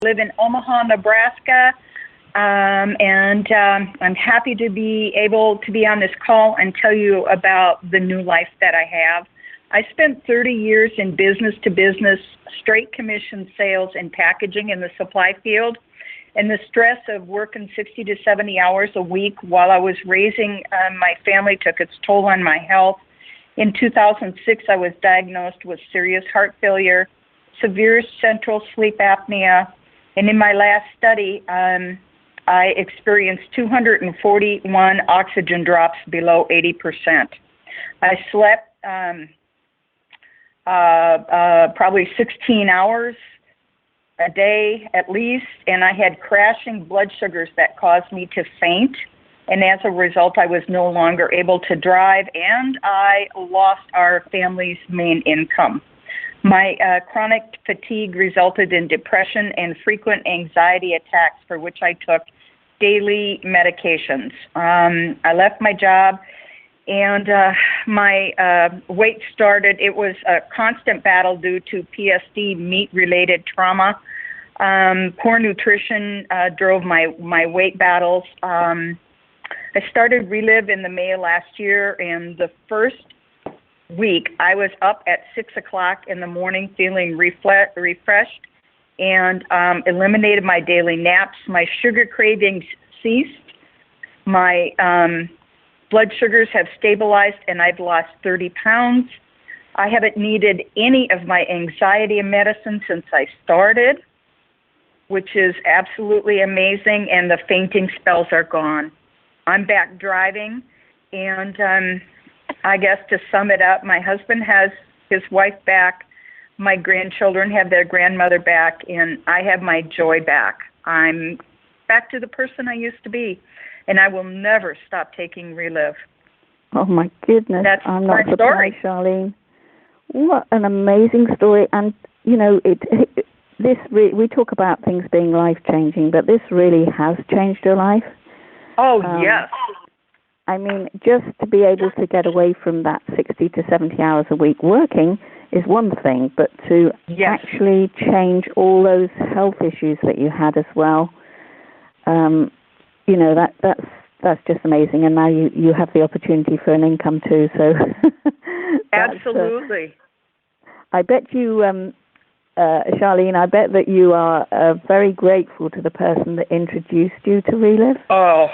live in Omaha, Nebraska, and I'm happy to be able to be on this call and tell you about the new life that I have. I spent 30 years in business-to-business, straight commission sales and packaging in the supply field. And the stress of working 60 to 70 hours a week while I was raising my family took its toll on my health. In 2006, I was diagnosed with serious heart failure, severe central sleep apnea, and in my last study, I experienced 241 oxygen drops below 80%. I slept probably 16 hours a day at least, and I had crashing blood sugars that caused me to faint. And as a result, I was no longer able to drive, and I lost our family's main income. My chronic fatigue resulted in depression and frequent anxiety attacks for which I took daily medications. I left my job, and my weight started. It was a constant battle due to PSD, meat-related trauma. Poor nutrition drove my weight battles. I started Relive in the May of last year, and the first week I was up at 6 o'clock in the morning feeling refreshed and eliminated my daily naps. My sugar cravings ceased. My blood sugars have stabilized, and I've lost 30 pounds. I haven't needed any of my anxiety medicine since I started, which is absolutely amazing, and the fainting spells are gone. I'm back driving, and I guess to sum it up, my husband has his wife back, my grandchildren have their grandmother back, and I have my joy back. I'm back to the person I used to be, and I will never stop taking Relive. Oh, my goodness. That's I'm not my surprised, story. Charlene. What an amazing story. And, you know, we talk about things being life-changing, but this really has changed your life. Oh, yes. I mean, just to be able to get away from that 60 to 70 hours a week working is one thing, but to actually change all those health issues that you had as well, you know, that's just amazing. And now you have the opportunity for an income too. So absolutely. I bet you, Charlene, I bet that you are very grateful to the person that introduced you to Relive. Oh,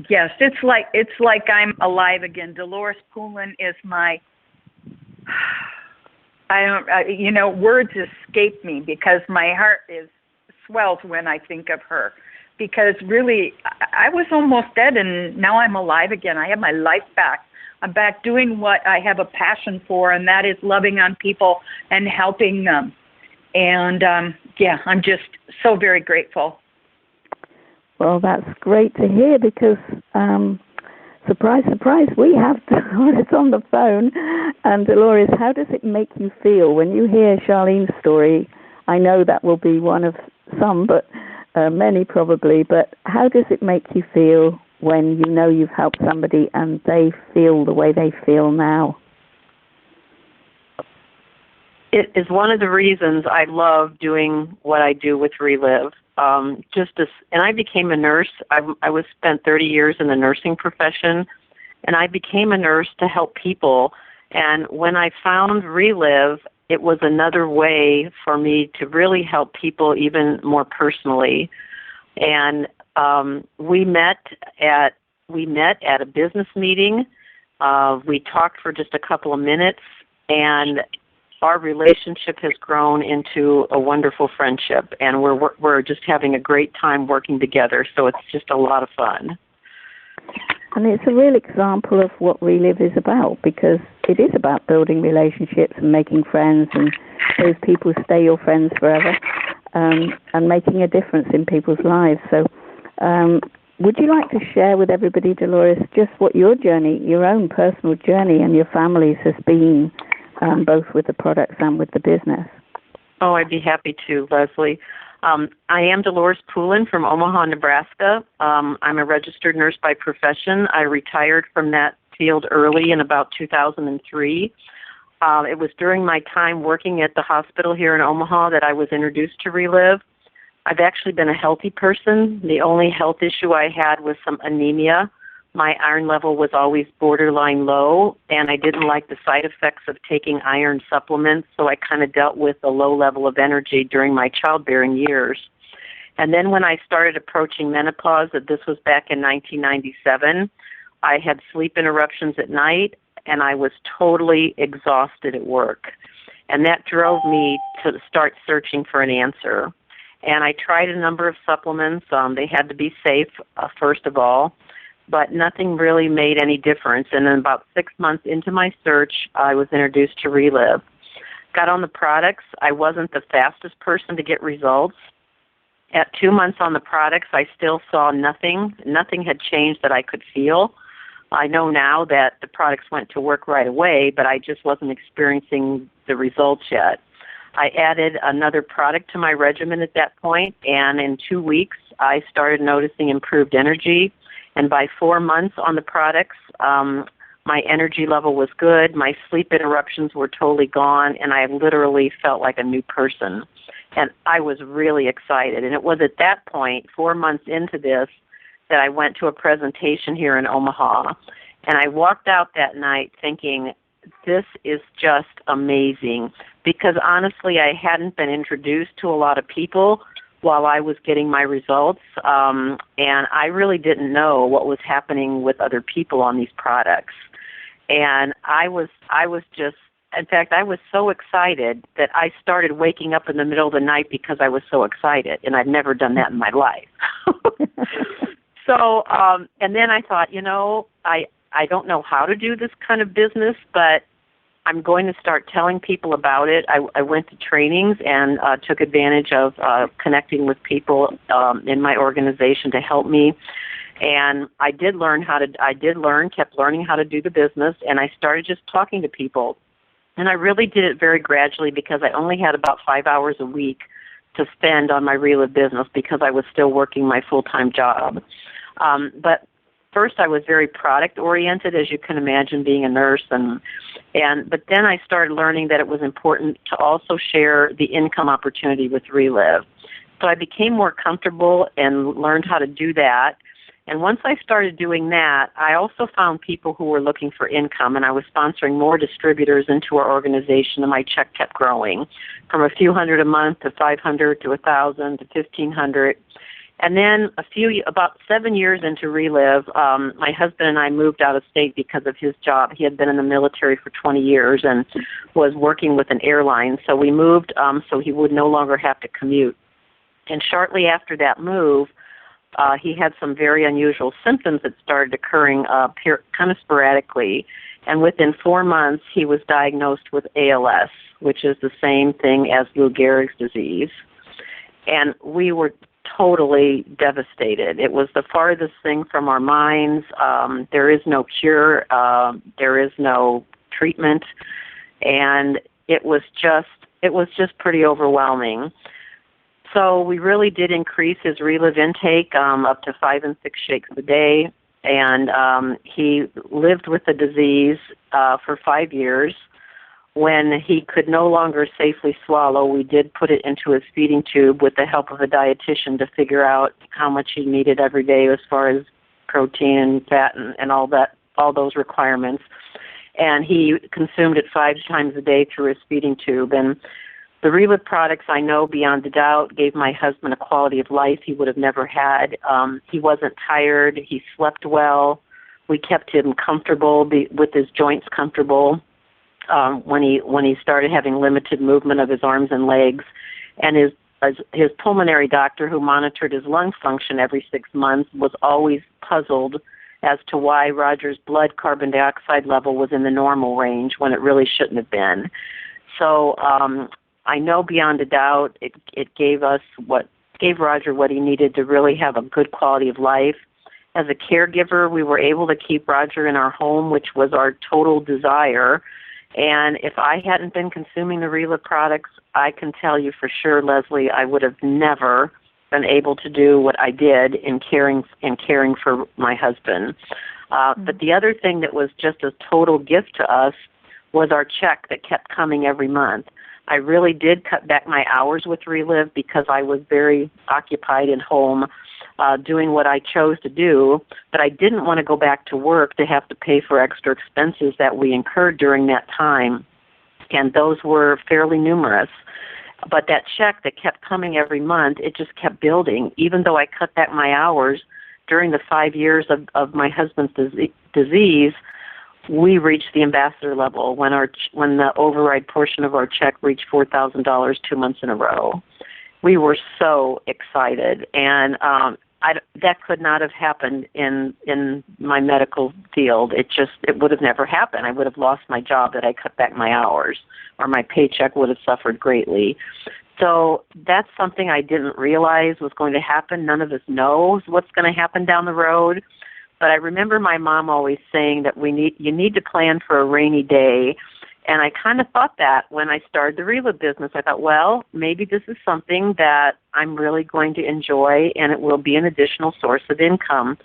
yes. It's like I'm alive again. Dolores Poulin is my. Words escape me because my heart swells when I think of her. Because really, I was almost dead, and now I'm alive again. I have my life back. I'm back doing what I have a passion for, and that is loving on people and helping them. And, I'm just so very grateful. Well, that's great to hear because, surprise, surprise, we have Dolores on the phone. And Dolores, how does it make you feel when you hear Charlene's story? I know that will be one of some, but many probably. But how does it make you feel when you know you've helped somebody and they feel the way they feel now? It is one of the reasons I love doing what I do with Relive. And I became a nurse. I was spent 30 years in the nursing profession, and I became a nurse to help people. And when I found Relive, it was another way for me to really help people even more personally. And we met at a business meeting. We talked for just a couple of minutes, and our relationship has grown into a wonderful friendship, and we're just having a great time working together. So it's just a lot of fun. And it's a real example of what Relive is about, because it is about building relationships and making friends, and those people stay your friends forever, and making a difference in people's lives. So would you like to share with everybody, Dolores, just what your journey, your own personal journey and your family's has been, both with the products and with the business? Oh, I'd be happy to, Leslie. I am Dolores Poulin from Omaha, Nebraska. I'm a registered nurse by profession. I retired from that field early in about 2003. It was during my time working at the hospital here in Omaha that I was introduced to Relive. I've actually been a healthy person. The only health issue I had was some anemia. My iron level was always borderline low, and I didn't like the side effects of taking iron supplements, so I kind of dealt with a low level of energy during my childbearing years. And then when I started approaching menopause, this was back in 1997, I had sleep interruptions at night, and I was totally exhausted at work. And that drove me to start searching for an answer. And I tried a number of supplements. They had to be safe, first of all, but nothing really made any difference. And then about 6 months into my search, I was introduced to Relive. Got on the products. I wasn't the fastest person to get results. At 2 months on the products, I still saw nothing. Nothing had changed that I could feel. I know now that the products went to work right away, but I just wasn't experiencing the results yet. I added another product to my regimen at that point, and in 2 weeks, I started noticing improved energy. And by 4 months on the products, my energy level was good, my sleep interruptions were totally gone, and I literally felt like a new person. And I was really excited. And it was at that point, 4 months into this, that I went to a presentation here in Omaha. And I walked out that night thinking, this is just amazing. Because honestly, I hadn't been introduced to a lot of people while I was getting my results. And I really didn't know what was happening with other people on these products. And I was just, in fact, I was so excited that I started waking up in the middle of the night because I was so excited, and I'd never done that in my life. So, and then I thought, I don't know how to do this kind of business, but I'm going to start telling people about it. I went to trainings and took advantage of connecting with people in my organization to help me. And I kept learning how to do the business, and I started just talking to people. And I really did it very gradually because I only had about 5 hours a week to spend on my Relive business because I was still working my full-time job. But first I was very product-oriented, as you can imagine, being a nurse. But then I started learning that it was important to also share the income opportunity with Relive. So I became more comfortable and learned how to do that. And once I started doing that, I also found people who were looking for income, and I was sponsoring more distributors into our organization, and my check kept growing from a few hundred a month to 500 to 1,000 to 1,500. And then about 7 years into Relive, my husband and I moved out of state because of his job. He had been in the military for 20 years and was working with an airline. So we moved so he would no longer have to commute. And shortly after that move, he had some very unusual symptoms that started occurring kind of sporadically. And within 4 months, he was diagnosed with ALS, which is the same thing as Lou Gehrig's disease. And we were totally devastated. It was the farthest thing from our minds. There is no cure. There is no treatment. And it was just pretty overwhelming. So we really did increase his Relive intake up to 5 and 6 shakes a day. And he lived with the disease for 5 years. When he could no longer safely swallow, we did put it into his feeding tube with the help of a dietitian to figure out how much he needed every day as far as protein and fat and all those requirements. And he consumed it 5 times a day through his feeding tube. And the Relive products, I know beyond a doubt, gave my husband a quality of life he would have never had. He wasn't tired. He slept well. We kept him comfortable, with his joints comfortable. When he started having limited movement of his arms and legs, and his pulmonary doctor, who monitored his lung function every 6 months, was always puzzled as to why Roger's blood carbon dioxide level was in the normal range when it really shouldn't have been. So I know beyond a doubt it gave Roger what he needed to really have a good quality of life. As a caregiver, we were able to keep Roger in our home, which was our total desire. And if I hadn't been consuming the Relive products, I can tell you for sure, Leslie, I would have never been able to do what I did in caring for my husband. But the other thing that was just a total gift to us was our check that kept coming every month. I really did cut back my hours with Relive because I was very occupied at home doing what I chose to do, but I didn't want to go back to work to have to pay for extra expenses that we incurred during that time, and those were fairly numerous. But that check that kept coming every month, it just kept building. Even though I cut back my hours during the 5 years of my husband's disease, we reached the ambassador level when the override portion of our check reached $4,000 2 months in a row. We were so excited, and that could not have happened in my medical field. It would have never happened. I would have lost my job that I cut back my hours, or my paycheck would have suffered greatly. So that's something I didn't realize was going to happen. None of us knows what's going to happen down the road. But I remember my mom always saying that you need to plan for a rainy day. And I kind of thought that when I started the Relive business. I thought, well, maybe this is something that I'm really going to enjoy, and it will be an additional source of income.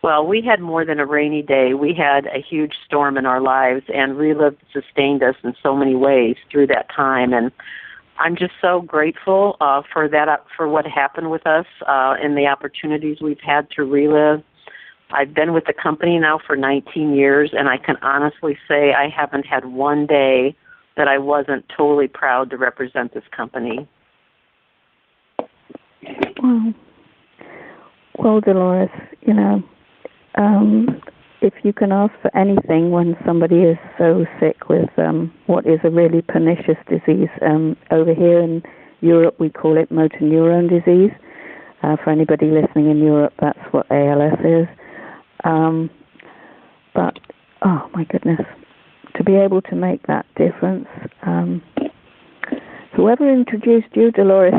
Well, we had more than a rainy day. We had a huge storm in our lives, and Relive sustained us in so many ways through that time. And I'm just so grateful for that, for what happened with us and the opportunities we've had through Relive. I've been with the company now for 19 years, and I can honestly say I haven't had one day that I wasn't totally proud to represent this company. Well, Dolores, if you can ask for anything when somebody is so sick with what is a really pernicious disease, over here in Europe we call it motor neuron disease. For anybody listening in Europe, that's what ALS is. But, oh my goodness, to be able to make that difference. Whoever introduced you, Dolores,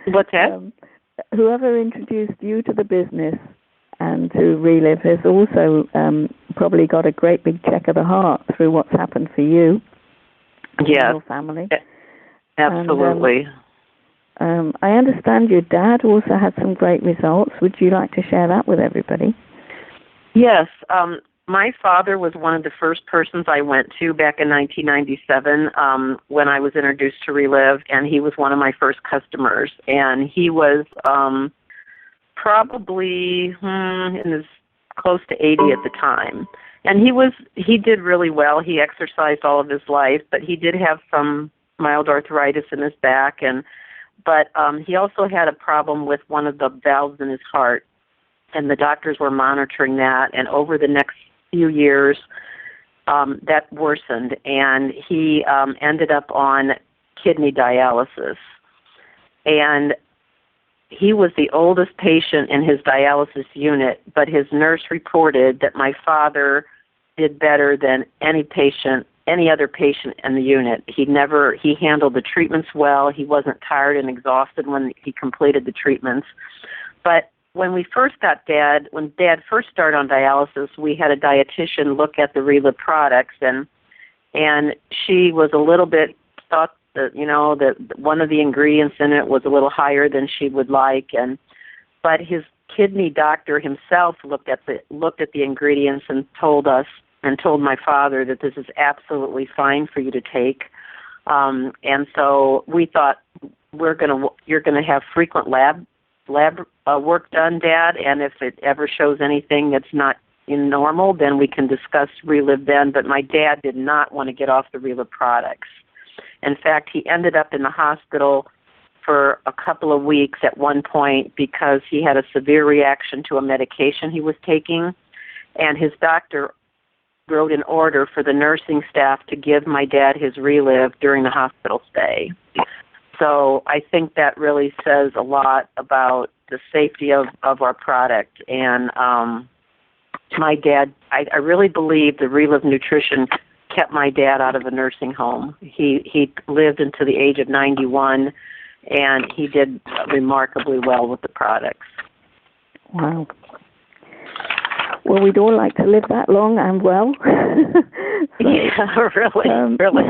what's that? Whoever introduced you to the business and to Relive has also probably got a great big check of the heart through what's happened for you and your family. Absolutely. And, I understand your dad also had some great results. Would you like to share that with everybody? Yes. My father was one of the first persons I went to back in 1997 when I was introduced to Relive, and he was one of my first customers. And he was probably in his close to 80 at the time. And he did really well. He exercised all of his life, but he did have some mild arthritis in his back, but he also had a problem with one of the valves in his heart, and the doctors were monitoring that. And over the next few years, that worsened, and he ended up on kidney dialysis. And he was the oldest patient in his dialysis unit, but his nurse reported that my father did better than any other patient in the unit. He handled the treatments well. He wasn't tired and exhausted when he completed the treatments. But when we first got when Dad first started on dialysis, we had a dietitian look at the Relive products, and she was a little bit thought that that one of the ingredients in it was a little higher than she would like, but his kidney doctor himself looked at the ingredients and told my father that this is absolutely fine for you to take. And so we thought you're going to have frequent lab work done, Dad, and if it ever shows anything that's not normal, then we can discuss Relive then. But my dad did not want to get off the Relive products. In fact, he ended up in the hospital for a couple of weeks at one point because he had a severe reaction to a medication he was taking, and his doctor wrote an order for the nursing staff to give my dad his Relive during the hospital stay. So I think that really says a lot about the safety of our product. And my dad, I really believe the Relive Nutrition kept my dad out of a nursing home. He lived until the age of 91, and he did remarkably well with the products. Wow. Well, we'd all like to live that long and well. Really.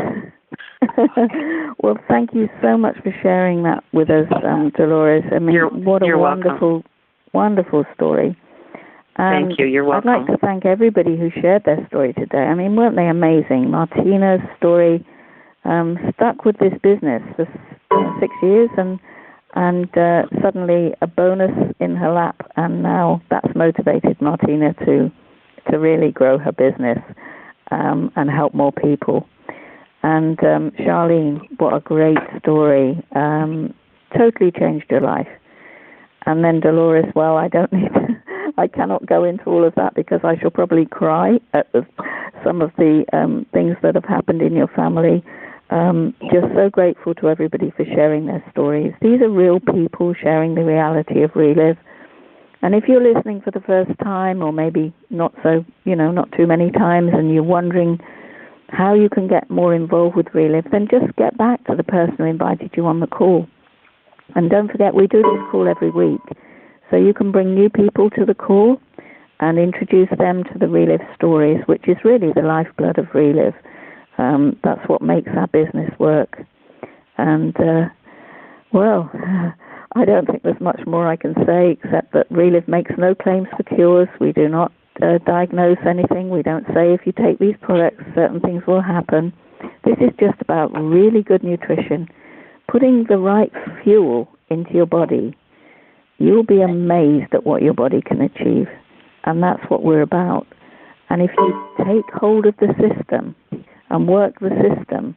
Well, thank you so much for sharing that with us, Dolores. I mean, what a wonderful, wonderful story. And thank you. You're welcome. I'd like to thank everybody who shared their story today. I mean, weren't they amazing? Martina's story, stuck with this business for 6 years, and suddenly a bonus in her lap, and now that's motivated Martina to really grow her business and help more people. And Charlene, what a great story. Totally changed her life. And then Dolores, well, I cannot go into all of that because I shall probably cry at some of the things that have happened in your family. Just so grateful to everybody for sharing their stories. These are real people sharing the reality of Relive. And if you're listening for the first time, or maybe not so, not too many times, and you're wondering how you can get more involved with Relive, then just get back to the person who invited you on the call. And don't forget, we do this call every week. So you can bring new people to the call and introduce them to the Relive stories, which is really the lifeblood of Relive. That's what makes our business work. And, well, I don't think there's much more I can say except that Relive makes no claims for cures. We do not diagnose anything. We don't say if you take these products, certain things will happen. This is just about really good nutrition, putting the right fuel into your body. You'll be amazed at what your body can achieve. And that's what we're about. And if you take hold of the system and work the system,